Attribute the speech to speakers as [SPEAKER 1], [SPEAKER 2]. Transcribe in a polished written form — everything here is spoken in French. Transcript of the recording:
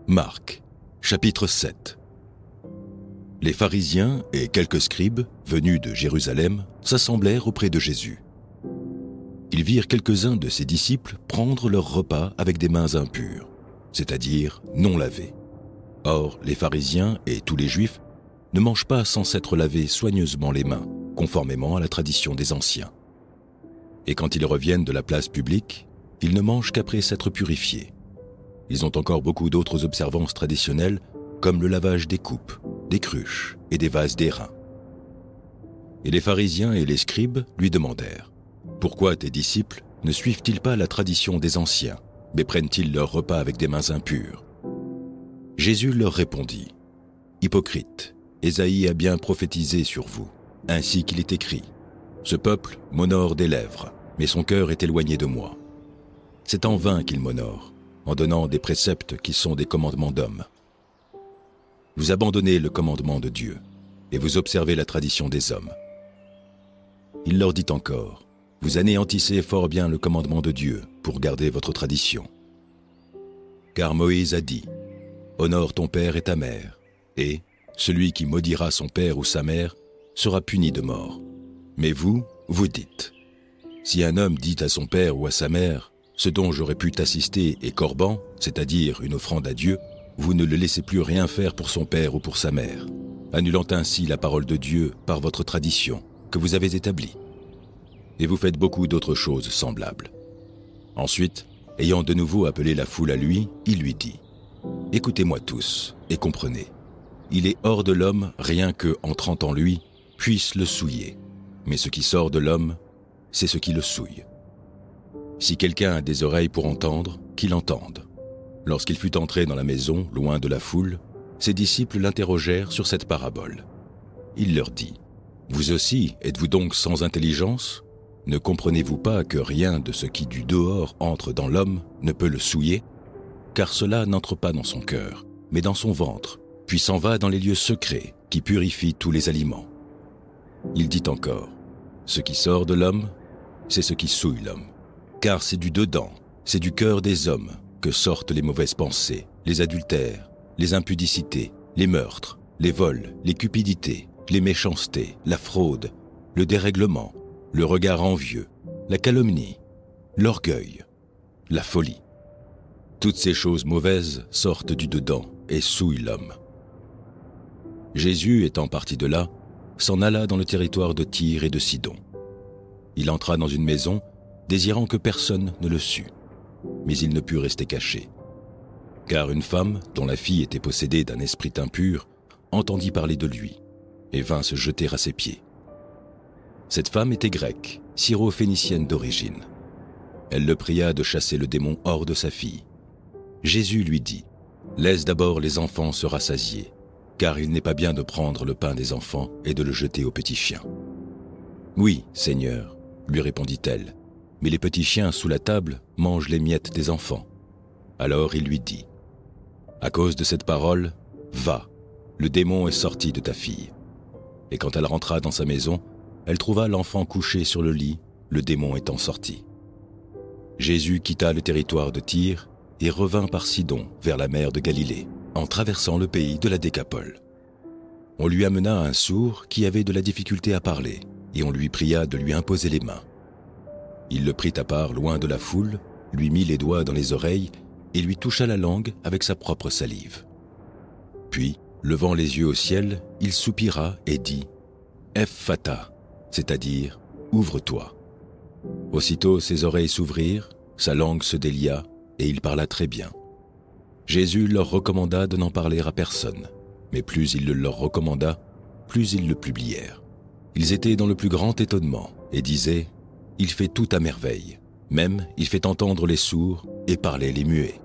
[SPEAKER 1] Marc, chapitre 7. Les pharisiens et quelques scribes, venus de Jérusalem, s'assemblèrent auprès de Jésus. Ils virent quelques-uns de ses disciples prendre leur repas avec des mains impures, c'est-à-dire non lavées. Or, les pharisiens et tous les juifs ne mangent pas sans s'être lavés soigneusement les mains, conformément à la tradition des anciens. Et quand ils reviennent de la place publique, ils ne mangent qu'après s'être purifiés. Ils ont encore beaucoup d'autres observances traditionnelles, comme le lavage des coupes, des cruches et des vases d'airain. Et les pharisiens et les scribes lui demandèrent : « Pourquoi tes disciples ne suivent-ils pas la tradition des anciens, mais prennent-ils leur repas avec des mains impures ?» Jésus leur répondit : « Hypocrites, Ésaïe a bien prophétisé sur vous, ainsi qu'il est écrit : Ce peuple m'honore des lèvres, mais son cœur est éloigné de moi. C'est en vain qu'il m'honore, en donnant des préceptes qui sont des commandements d'hommes. Vous abandonnez le commandement de Dieu, et vous observez la tradition des hommes. » Il leur dit encore : « Vous anéantissez fort bien le commandement de Dieu pour garder votre tradition. Car Moïse a dit : Honore ton père et ta mère, et celui qui maudira son père ou sa mère sera puni de mort. Mais vous, vous dites : Si un homme dit à son père ou à sa mère : Ce dont j'aurais pu t'assister est corban, c'est-à-dire une offrande à Dieu, vous ne le laissez plus rien faire pour son père ou pour sa mère, annulant ainsi la parole de Dieu par votre tradition que vous avez établie. Et vous faites beaucoup d'autres choses semblables. Ensuite, ayant de nouveau appelé la foule à lui, il lui dit : Écoutez-moi tous et comprenez. Il est hors de l'homme rien que, entrant en lui, puisse le souiller. Mais ce qui sort de l'homme, c'est ce qui le souille. Si quelqu'un a des oreilles pour entendre, qu'il entende. » Lorsqu'il fut entré dans la maison, loin de la foule, ses disciples l'interrogèrent sur cette parabole. Il leur dit : « Vous aussi, êtes-vous donc sans intelligence ? Ne comprenez-vous pas que rien de ce qui du dehors entre dans l'homme ne peut le souiller ? Car cela n'entre pas dans son cœur, mais dans son ventre, puis s'en va dans les lieux secrets qui purifient tous les aliments. » Il dit encore : « Ce qui sort de l'homme, c'est ce qui souille l'homme. Car c'est du dedans, c'est du cœur des hommes que sortent les mauvaises pensées, les adultères, les impudicités, les meurtres, les vols, les cupidités, les méchancetés, la fraude, le dérèglement, le regard envieux, la calomnie, l'orgueil, la folie. Toutes ces choses mauvaises sortent du dedans et souillent l'homme. » Jésus, étant parti de là, s'en alla dans le territoire de Tyr et de Sidon. Il entra dans une maison, désirant que personne ne le sût. Mais il ne put rester caché. Car une femme, dont la fille était possédée d'un esprit impur, entendit parler de lui, et vint se jeter à ses pieds. Cette femme était grecque, syro-phénicienne d'origine. Elle le pria de chasser le démon hors de sa fille. Jésus lui dit : « Laisse d'abord les enfants se rassasier, car il n'est pas bien de prendre le pain des enfants et de le jeter aux petits chiens. »« Oui, Seigneur, » lui répondit-elle, « mais les petits chiens sous la table mangent les miettes des enfants. » Alors il lui dit : « À cause de cette parole, va, le démon est sorti de ta fille. » Et quand elle rentra dans sa maison, elle trouva l'enfant couché sur le lit, le démon étant sorti. Jésus quitta le territoire de Tyr et revint par Sidon vers la mer de Galilée, en traversant le pays de la Décapole. On lui amena un sourd qui avait de la difficulté à parler, et on lui pria de lui imposer les mains. Il le prit à part loin de la foule, lui mit les doigts dans les oreilles et lui toucha la langue avec sa propre salive. Puis, levant les yeux au ciel, il soupira et dit : « Ephphatha », c'est-à-dire « Ouvre-toi ». Aussitôt ses oreilles s'ouvrirent, sa langue se délia et il parla très bien. Jésus leur recommanda de n'en parler à personne, mais plus il le leur recommanda, plus ils le publièrent. Ils étaient dans le plus grand étonnement et disaient : « Il fait tout à merveille, même il fait entendre les sourds et parler les muets. »